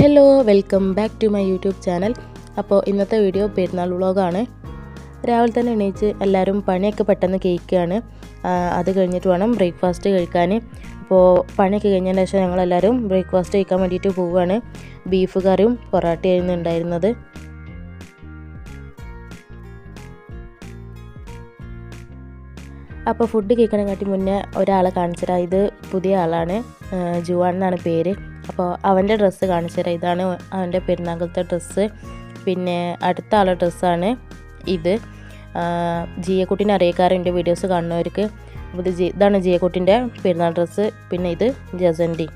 Hello welcome back to my YouTube channel. അപ്പോൾ ഇന്നത്തെ video പെരുന്നാൾ വ്ളോഗാണ്. രാവിലെ തന്നെ എണീച്ച് എല്ലാവരും പണിയൊക്കെ പെട്ടെന്ന് കഴിക്കുകയാണ്. അത് കഴിഞ്ഞിട്ട് വേണം ബ്രേക്ക്ഫാസ്റ്റ് കഴിക്കാൻ. അപ്പോൾ പണിയൊക്കെ കഴിഞ്ഞതിന് ശേഷം ഞങ്ങളെല്ലാവരും ബ്രേക്ക്ഫാസ്റ്റ് കഴിക്കാൻ വേണ്ടിയിട്ട് പോവുകയാണ്. ബീഫ് കറിയും പൊറോട്ടയായിരുന്നു ഉണ്ടായിരുന്നത്. അപ്പോൾ ഫുഡ് കഴിക്കണമെങ്കിൽ മുന്നേ ഒരാളെ കാണിച്ചുതരാം. ഇത് പുതിയ ആളാണ്, ജുവാൻ എന്നാണ് പേര്. അപ്പോൾ അവൻ്റെ ഡ്രസ്സ് കാണിച്ചുതരാം. ഇതാണ് അവൻ്റെ പെരുന്നാളത്തെ ഡ്രസ്സ്. പിന്നെ അടുത്ത ആളുടെ ഡ്രസ്സാണ് ഇത്. ജിയക്കുട്ടീനെ അറിയിക്കാറുണ്ട് വീഡിയോസ് കാണുന്നവർക്ക്. അപ്പോൾ ഇതാണ് ജിയക്കുട്ടീൻ്റെ പെരുന്നാൾ ഡ്രസ്സ്. പിന്നെ ഇത് ജസൻറ്റി.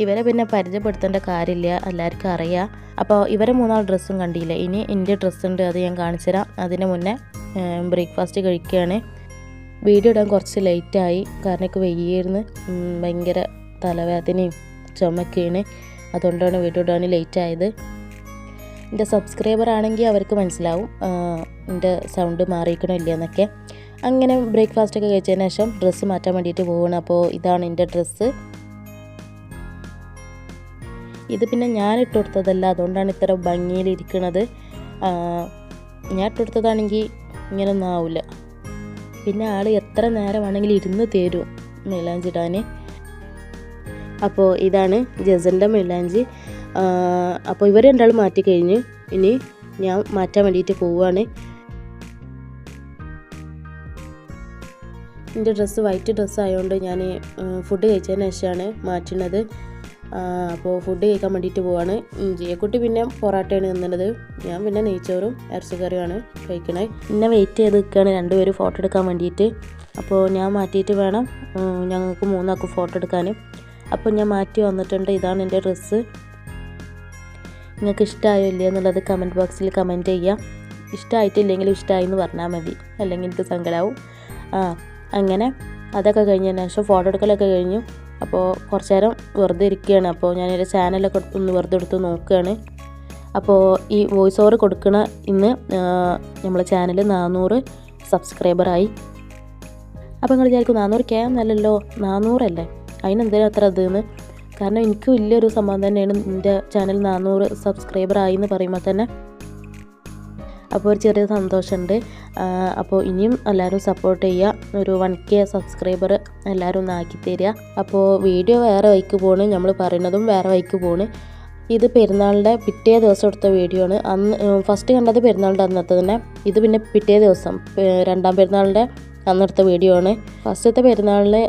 ഇവരെ പിന്നെ പരിചയപ്പെടുത്തേണ്ട കാര്യമില്ല, എല്ലാവർക്കും അറിയാം. അപ്പോൾ ഇവരെ മൂന്നാൾ ഡ്രസ്സും കണ്ടില്ല. ഇനി എൻ്റെ ഡ്രസ്സുണ്ട്, അത് ഞാൻ കാണിച്ചുതരാം. അതിന് മുന്നേ ബ്രേക്ക്ഫാസ്റ്റ് കഴിക്കുകയാണ്. വീഡിയോ ഇടാൻ കുറച്ച് ലേറ്റായി, കാരണം എനിക്ക് വയ്യായിരുന്നു. ഭയങ്കര തലവേദനയും ചുമക്കുകയാണ്. അതുകൊണ്ടാണ് വീഡിയോ ഇടാൻ ലേറ്റായത്. എൻ്റെ സബ്സ്ക്രൈബർ ആണെങ്കിൽ അവർക്ക് മനസ്സിലാവും എൻ്റെ സൗണ്ട് മാറിയിരിക്കണോ ഇല്ല എന്നൊക്കെ. അങ്ങനെ ബ്രേക്ക്ഫാസ്റ്റൊക്കെ കഴിച്ചതിന് ശേഷം ഡ്രസ്സ് മാറ്റാൻ വേണ്ടിയിട്ട് പോവുകയാണ്. അപ്പോൾ ഇതാണ് എൻ്റെ ഡ്രസ്സ്. ഇത് പിന്നെ ഞാൻ ഇട്ട് കൊടുത്തതല്ല, അതുകൊണ്ടാണ് ഇത്ര ഭംഗിയിലിരിക്കുന്നത്. ഞാൻ ഇട്ട് കൊടുത്തതാണെങ്കിൽ ഇങ്ങനെയൊന്നും ആവില്ല. പിന്നെ ആൾ എത്ര നേരമാണെങ്കിലും ഇരുന്ന് തരും മൈലാഞ്ചി ഇടാൻ. അപ്പോൾ ഇതാണ് ജസൻ്റെ മൈലാഞ്ചി. അപ്പോൾ ഇവർ രണ്ടാളും മാറ്റി കഴിഞ്ഞ് ഇനി ഞാൻ മാറ്റാൻ വേണ്ടിയിട്ട് പോവുകയാണ്. എൻ്റെ ഡ്രസ്സ് വൈറ്റ് ഡ്രസ്സ് ആയതുകൊണ്ട് ഞാൻ ഫുഡ് കഴിച്ചതിന് ശേഷമാണ് മാറ്റുന്നത്. അപ്പോൾ ഫുഡ് കഴിക്കാൻ വേണ്ടിയിട്ട് പോവാണ്. ജിയക്കുട്ടി പിന്നെ പൊറോട്ടയാണ് തിന്നുന്നത്. ഞാൻ പിന്നെ നെയ്ച്ചോറും ഇറച്ചിക്കറിയുമാണ് കഴിക്കണത്. പിന്നെ വെയിറ്റ് ചെയ്ത് നിൽക്കുകയാണ് രണ്ടുപേരും ഫോട്ടോ എടുക്കാൻ വേണ്ടിയിട്ട്. അപ്പോൾ ഞാൻ മാറ്റിയിട്ട് വേണം ഞങ്ങൾക്ക് മൂന്നാൾക്ക് ഫോട്ടോ എടുക്കാൻ. അപ്പോൾ ഞാൻ മാറ്റി വന്നിട്ടുണ്ട്. ഇതാണ് എൻ്റെ ഡ്രസ്സ്. നിങ്ങൾക്ക് ഇഷ്ടമായോ ഇല്ല എന്നുള്ളത് കമൻറ്റ് ബോക്സിൽ കമൻറ്റ് ചെയ്യുക. ഇഷ്ടമായിട്ടില്ലെങ്കിലും ഇഷ്ടമായി എന്ന് പറഞ്ഞാൽ മതി, അല്ലെങ്കിൽ എനിക്ക് സങ്കടമാവും. അങ്ങനെ അതൊക്കെ കഴിഞ്ഞതിന് ശേഷം ഫോട്ടോ എടുക്കലൊക്കെ കഴിഞ്ഞു. അപ്പോൾ കുറച്ച് നേരം വെറുതെ ഇരിക്കുകയാണ്. അപ്പോൾ ഞാനൊരു ചാനലൊക്കെ ഒന്ന് വെറുതെ എടുത്ത് നോക്കുകയാണ്. അപ്പോൾ ഈ വോയിസ് ഓവർ കൊടുക്കണ ഇന്ന് നമ്മളെ ചാനൽ 400 സബ്സ്ക്രൈബറായി. അപ്പോൾ നിങ്ങൾ വിചാരിക്കും 400K എന്നല്ലല്ലോ, 400 അല്ലേ, അതിനെന്തിനാ അത്ര ഇതെന്ന്. കാരണം എനിക്ക് വലിയൊരു സംഭവം തന്നെയാണ് എൻ്റെ ചാനൽ 400 സബ്സ്ക്രൈബറായി എന്ന് പറയുമ്പോൾ തന്നെ. അപ്പോൾ ഒരു ചെറിയ സന്തോഷമുണ്ട്. അപ്പോൾ ഇനിയും എല്ലാവരും സപ്പോർട്ട് ചെയ്യുക. ഒരു 1K സബ്സ്ക്രൈബർ എല്ലാവരും ഒന്ന് ആക്കി തരിക. അപ്പോൾ വീഡിയോ വേറെ വഴിക്ക് പോണ്, നമ്മൾ പറയുന്നതും വേറെ വഴിക്ക് പോണ്. ഇത് പെരുന്നാളിൻ്റെ പിറ്റേ ദിവസം എടുത്ത വീഡിയോ ആണ്. അന്ന് ഫസ്റ്റ് കണ്ടത് പെരുന്നാളിൻ്റെ അന്നത്തെ തന്നെ. ഇത് പിന്നെ പിറ്റേ ദിവസം രണ്ടാം പെരുന്നാളിൻ്റെ അന്നെടുത്ത വീഡിയോ ആണ്. ഫസ്റ്റത്തെ പെരുന്നാളിന്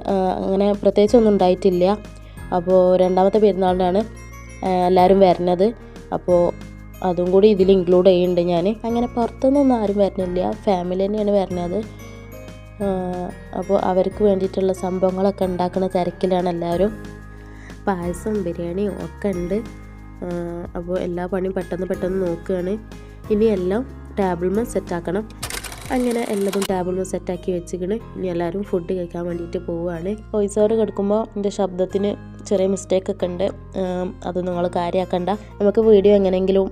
അങ്ങനെ പ്രത്യേകിച്ചൊന്നും ഉണ്ടായിട്ടില്ല. അപ്പോൾ രണ്ടാമത്തെ പെരുന്നാളിനാണ് എല്ലാവരും വരുന്നത്. അപ്പോൾ അതും കൂടി ഇതിൽ ഇൻക്ലൂഡ് ചെയ്യുന്നുണ്ട് ഞാൻ. അങ്ങനെ പുറത്തുനിന്നൊന്നും ആരും വരുന്നില്ല, ഫാമിലി തന്നെയാണ് വരുന്നത്. അപ്പോൾ അവർക്ക് വേണ്ടിയിട്ടുള്ള സംഭവങ്ങളൊക്കെ ഉണ്ടാക്കുന്ന തിരക്കിലാണ് എല്ലാവരും. പായസം ബിരിയാണിയും ഒക്കെ ഉണ്ട്. അപ്പോൾ എല്ലാ പണിയും പെട്ടെന്ന് നോക്കുകയാണ്. ഇനി എല്ലാം ടേബിൾമേൽ സെറ്റാക്കണം. അങ്ങനെ എല്ലാതും ടേബിൾമേൽ സെറ്റാക്കി വെച്ചിക്കണ്. ഇനി എല്ലാവരും ഫുഡ് കഴിക്കാൻ വേണ്ടിയിട്ട് പോവുകയാണ്. വോയിസ് ഓവർ കൊടുക്കുമ്പോൾ എൻ്റെ ശബ്ദത്തിന് ചെറിയ മിസ്റ്റേക്കൊക്കെ ഉണ്ട്, അത് നിങ്ങൾ കാര്യമാക്കണ്ട. നമുക്ക് വീഡിയോ എങ്ങനെയെങ്കിലും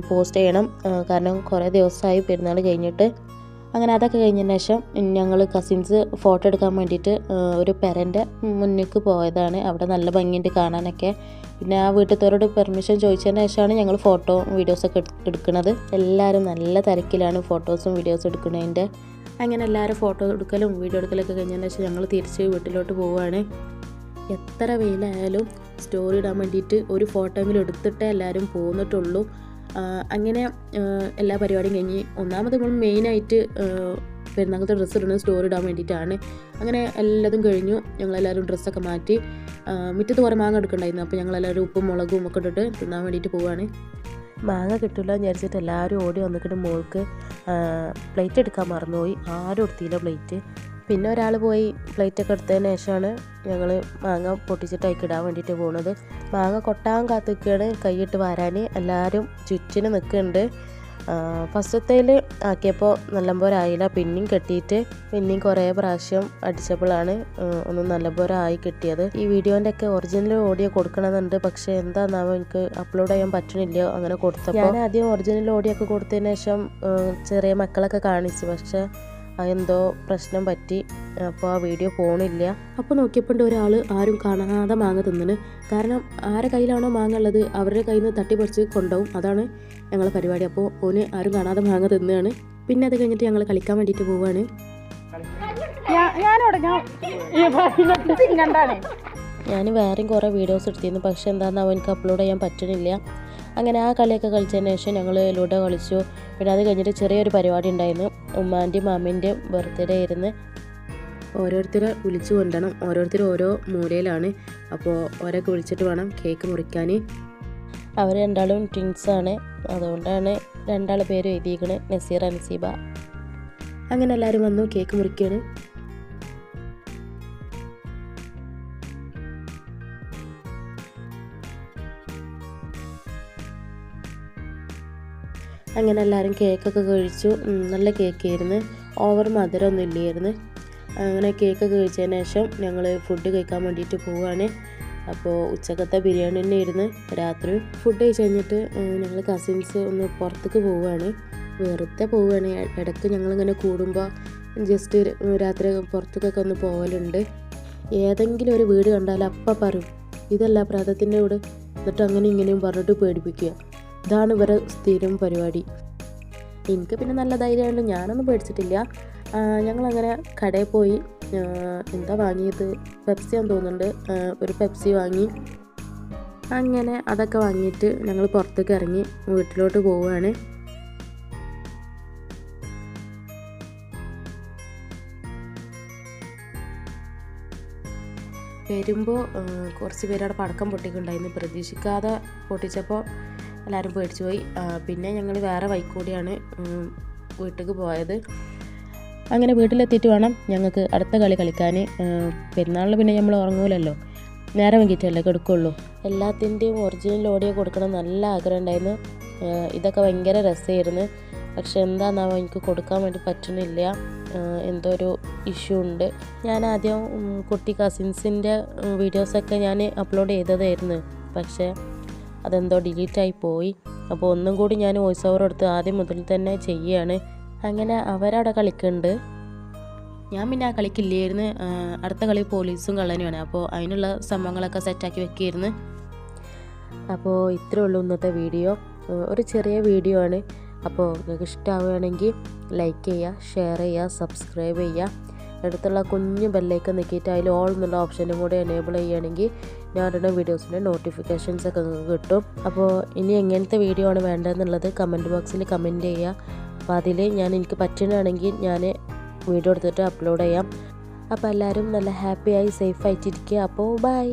പോസ്റ്റ് ചെയ്യണം, കാരണം കുറേ ദിവസമായി പെരുന്നാൾ കഴിഞ്ഞിട്ട്. അങ്ങനെ അതൊക്കെ കഴിഞ്ഞതിന് ശേഷം ഞങ്ങൾ കസിൻസ് ഫോട്ടോ എടുക്കാൻ വേണ്ടിയിട്ട് ഒരു പെരൻ്റെ മുന്നിലേക്ക് പോയതാണ്. അവിടെ നല്ല ഭംഗിയുണ്ട് കാണാനൊക്കെ. പിന്നെ ആ വീട്ടിലത്തോരോട് പെർമിഷൻ ചോദിച്ചതിന് ശേഷമാണ് ഞങ്ങൾ ഫോട്ടോ വീഡിയോസൊക്കെ എടുക്കുന്നത്. എല്ലാവരും നല്ല തിരക്കിലാണ് ഫോട്ടോസും വീഡിയോസും എടുക്കുന്നതിൻ്റെ. അങ്ങനെ എല്ലാവരും ഫോട്ടോ എടുക്കലും വീഡിയോ എടുക്കലൊക്കെ കഴിഞ്ഞതിന് ശേഷം ഞങ്ങൾ തിരിച്ച് വീട്ടിലോട്ട് പോവുകയാണ്. എത്ര വെയിലായാലും സ്റ്റോറി ഇടാൻ വേണ്ടിയിട്ട് ഒരു ഫോട്ടോയെങ്കിലും എടുത്തിട്ടേ എല്ലാവരും പോന്നിട്ടുള്ളൂ. അങ്ങനെ എല്ലാ പരിപാടിയും കഴിഞ്ഞ് ഒന്നാമത് നമ്മൾ മെയിനായിട്ട് പെരുന്നാളത്തെ ഡ്രസ്സ് ഇടുന്നത് സ്റ്റോറി ഇടാൻ വേണ്ടിയിട്ടാണ്. അങ്ങനെ എല്ലാതും കഴിഞ്ഞു. ഞങ്ങളെല്ലാവരും ഡ്രസ്സൊക്കെ മാറ്റി മുറ്റത്ത് കുറേ മാങ്ങ എടുക്കണ്ടായിരുന്നു. അപ്പോൾ ഞങ്ങളെല്ലാവരും ഉപ്പും മുളകും ഒക്കെ ഇട്ടിട്ട് തിന്നാൻ വേണ്ടിയിട്ട് പോവുകയാണ്. മാങ്ങ കിട്ടില്ല എന്ന് വിചാരിച്ചിട്ട് എല്ലാവരും ഓടി വന്നിട്ട് മോൾക്ക് പ്ലേറ്റ് എടുക്കാൻ മറന്നുപോയി. ആരും എടുത്തില്ല പ്ലേറ്റ്. പിന്നെ ഒരാൾ പോയി പ്ലേറ്റൊക്കെ എടുത്തതിന് ശേഷമാണ് ഞങ്ങൾ മാങ്ങ പൊട്ടിച്ചിട്ട് അതിക്കിടാൻ വേണ്ടിയിട്ട് പോകുന്നത്. മാങ്ങ കൊട്ടാൻ കാത്തിക്കുകയാണ്, കൈയിട്ട് വരാൻ എല്ലാവരും ചുറ്റിന് നിൽക്കുന്നുണ്ട്. ഫസ്റ്റത്തേൽ ആക്കിയപ്പോൾ നല്ലപോലെ ആയില്ല. പിന്നെയും കെട്ടിയിട്ട് പിന്നെയും കുറേ പ്രാവശ്യം അടിച്ചപ്പോഴാണ് ഒന്ന് നല്ലപോലെ ആയി കിട്ടിയത്. ഈ വീഡിയോൻ്റെ ഒക്കെ ഒറിജിനൽ ഓഡിയോ കൊടുക്കണമെന്നുണ്ട്, പക്ഷേ എന്താണെന്നാവും എനിക്ക് അപ്ലോഡ് ചെയ്യാൻ പറ്റണില്ല. അങ്ങനെ കൊടുത്തപ്പോൾ ഞാൻ ആദ്യം ഒറിജിനൽ ഓഡിയോ ഒക്കെ കൊടുത്തതിന് ശേഷം ചെറിയ മക്കളൊക്കെ കാണിച്ചു, പക്ഷേ എന്തോ പ്രശ്നം പറ്റി, അപ്പോൾ ആ വീഡിയോ പോണില്ല. അപ്പോൾ നോക്കിയപ്പോൾ ഒരാൾ ആരും കാണാതെ മാങ്ങ തിന്നണ്. കാരണം ആരെ കയ്യിലാണോ മാങ്ങ ഉള്ളത് അവരുടെ കയ്യിൽ നിന്ന് തട്ടിപ്പറിച്ച് കൊണ്ടുപോകും. അതാണ് ഞങ്ങളെ പരിപാടി. അപ്പോൾ ഓന് ആരും കാണാതെ മാങ്ങ തിന്നുകയാണ്. പിന്നെ അത് കഴിഞ്ഞിട്ട് ഞങ്ങൾ കളിക്കാൻ വേണ്ടിയിട്ട് പോവുകയാണ്. ഞാൻ വേറെയും കുറേ വീഡിയോസ് എടുത്തിരുന്നു, പക്ഷെ എന്താണെന്ന് അവനക്ക് അപ്ലോഡ് ചെയ്യാൻ പറ്റണില്ല. അങ്ങനെ ആ കളിയൊക്കെ കളിച്ചതിന് ശേഷം ഞങ്ങൾ ലൂഡോ കളിച്ചു. പിന്നെ അത് കഴിഞ്ഞിട്ട് ചെറിയൊരു പരിപാടി ഉണ്ടായിരുന്നു. ഉമ്മാൻ്റെയും മാമീൻ്റെയും ബർത്ത്ഡേ ആയിരുന്നു. ഓരോരുത്തരെ വിളിച്ചു കൊണ്ടുവരണം. ഓരോരുത്തർ ഓരോ മൂലയിലാണ്. അപ്പോൾ ഓരോക്കെ വിളിച്ചിട്ട് വേണം കേക്ക് മുറിക്കാൻ. അവർ രണ്ടാളും ട്വിൻസാണ്, അതുകൊണ്ടാണ് രണ്ടാളെ പേര് എഴുതിയിരിക്കുന്നത്, നസീർ അൻസീബ. അങ്ങനെ എല്ലാവരും വന്നു കേക്ക് മുറിക്കുകയാണ്. അങ്ങനെ എല്ലാവരും കേക്കൊക്കെ കഴിച്ചു. നല്ല കേക്കായിരുന്നു, ഓവർ മധുരമൊന്നും ഇല്ലായിരുന്നു. അങ്ങനെ കേക്കൊക്കെ കഴിച്ചതിന് ശേഷം ഞങ്ങൾ ഫുഡ് കഴിക്കാൻ വേണ്ടിയിട്ട് പോവുകയാണ്. അപ്പോൾ ഉച്ചക്കത്തെ ബിരിയാണി തന്നെ ആയിരുന്നു രാത്രി. ഫുഡ് കഴിച്ച് കഴിഞ്ഞിട്ട് ഞങ്ങൾ കസിൻസ് ഒന്ന് പുറത്തേക്ക് പോവുകയാണ്. വെറുതെ പോവുകയാണ്. ഇടയ്ക്ക് ഞങ്ങളിങ്ങനെ കൂടുമ്പോൾ ജസ്റ്റ് രാത്രി പുറത്തേക്കൊക്കെ ഒന്ന് പോകലുണ്ട്. ഏതെങ്കിലും ഒരു വീട് കണ്ടാൽ അപ്പം പറയും ഇതല്ല പ്രാതത്തിൻ്റെ വീട്, എന്നിട്ട് അങ്ങനെ ഇങ്ങനെയും പറഞ്ഞിട്ട് പേടിപ്പിക്കുക. ഇതാണ് ഇവരെ സ്ഥിരം പരിപാടി. എനിക്ക് പിന്നെ നല്ല ധൈര്യമുണ്ട്, ഞാനൊന്നും പേടിച്ചിട്ടില്ല. ഞങ്ങളങ്ങനെ കടയിൽ പോയി. എന്താ വാങ്ങിയത്, പെപ്സി ആണെന്ന് തോന്നുന്നുണ്ട്. ഒരു പെപ്സി വാങ്ങി. അങ്ങനെ അതൊക്കെ വാങ്ങിയിട്ട് ഞങ്ങൾ പുറത്തേക്ക് ഇറങ്ങി വീട്ടിലോട്ട് പോവുകയാണ്. വരുമ്പോൾ കുറച്ച് പേരവിടെ പടക്കം പൊട്ടിക്കുണ്ടായിരുന്നു. പ്രതീക്ഷിക്കാതെ പൊട്ടിച്ചപ്പോൾ എല്ലാവരും പേടിച്ചു പോയി. പിന്നെ ഞങ്ങൾ വേറെ വഴിക്കൂടിയാണ് വീട്ടിലേക്ക് പോയത്. അങ്ങനെ വീട്ടിലെത്തിയിട്ട് വേണം ഞങ്ങൾക്ക് അടുത്ത കളി കളിക്കാൻ. പെരുന്നാളിന് പിന്നെ നമ്മൾ ഉറങ്ങൂലല്ലോ, നേരം വൈകിട്ടല്ലേ കിടക്കുള്ളൂ. എല്ലാത്തിൻ്റെയും ഒറിജിനൽ ഓഡിയോ കൊടുക്കണം നല്ല ആഗ്രഹം ഉണ്ടായിരുന്നു. ഇതൊക്കെ ഭയങ്കര രസമായിരുന്നു. പക്ഷെ എന്താണെന്നാവോ എനിക്ക് കൊടുക്കാൻ വേണ്ടി പറ്റുന്നില്ല, എന്തോ ഒരു ഇഷ്യൂ ഉണ്ട്. ഞാൻ ആദ്യം കുട്ടി കസിൻസിൻ്റെ വീഡിയോസൊക്കെ ഞാൻ അപ്ലോഡ് ചെയ്തതായിരുന്നു, പക്ഷേ അതെന്തോ ഡിലീറ്റായി പോയി. അപ്പോൾ ഒന്നും കൂടി ഞാൻ വോയിസ് ഓവർ എടുത്ത് ആദ്യം മുതൽ തന്നെ ചെയ്യുകയാണ്. അങ്ങനെ അവരവിടെ കളിക്കുന്നുണ്ട്, ഞാൻ പിന്നെ ആ കളിക്കില്ലായിരുന്നു. അടുത്ത കളി പോലീസും കള്ളനുമാണ്. അപ്പോൾ അതിനുള്ള സംഭവങ്ങളൊക്കെ സെറ്റാക്കി വെക്കുകയായിരുന്നു. അപ്പോൾ ഇത്രയേ ഉള്ളൂ ഇന്നത്തെ വീഡിയോ. ഒരു ചെറിയ വീഡിയോ ആണ്. അപ്പോൾ നിങ്ങൾക്ക് ഇഷ്ടമാവുകയാണെങ്കിൽ ലൈക്ക് ചെയ്യുക, ഷെയർ ചെയ്യുക, സബ്സ്ക്രൈബ് ചെയ്യുക. അടുത്തുള്ള കുഞ്ഞു ബെല്ലൈക്കൺ നിൽക്കിയിട്ട് അതിൽ ഓൾ എന്നുള്ള ഓപ്ഷനും കൂടെ എനേബിൾ ചെയ്യുകയാണെങ്കിൽ ഞാനിടുന്ന വീഡിയോസിൻ്റെ നോട്ടിഫിക്കേഷൻസ് ഒക്കെ നിങ്ങൾക്ക് കിട്ടും. അപ്പോൾ ഇനി എങ്ങനത്തെ വീഡിയോ ആണ് വേണ്ടതെന്നുള്ളത് കമൻറ്റ് ബോക്സിൽ കമൻറ്റ് ചെയ്യുക. അപ്പോൾ അതിൽ എനിക്ക് പറ്റുകയാണെങ്കിൽ ഞാൻ വീഡിയോ എടുത്തിട്ട് അപ്ലോഡ് ചെയ്യാം. അപ്പോൾ എല്ലാവരും നല്ല ഹാപ്പിയായി സേഫായിട്ടിരിക്കുക. അപ്പോൾ ബൈ.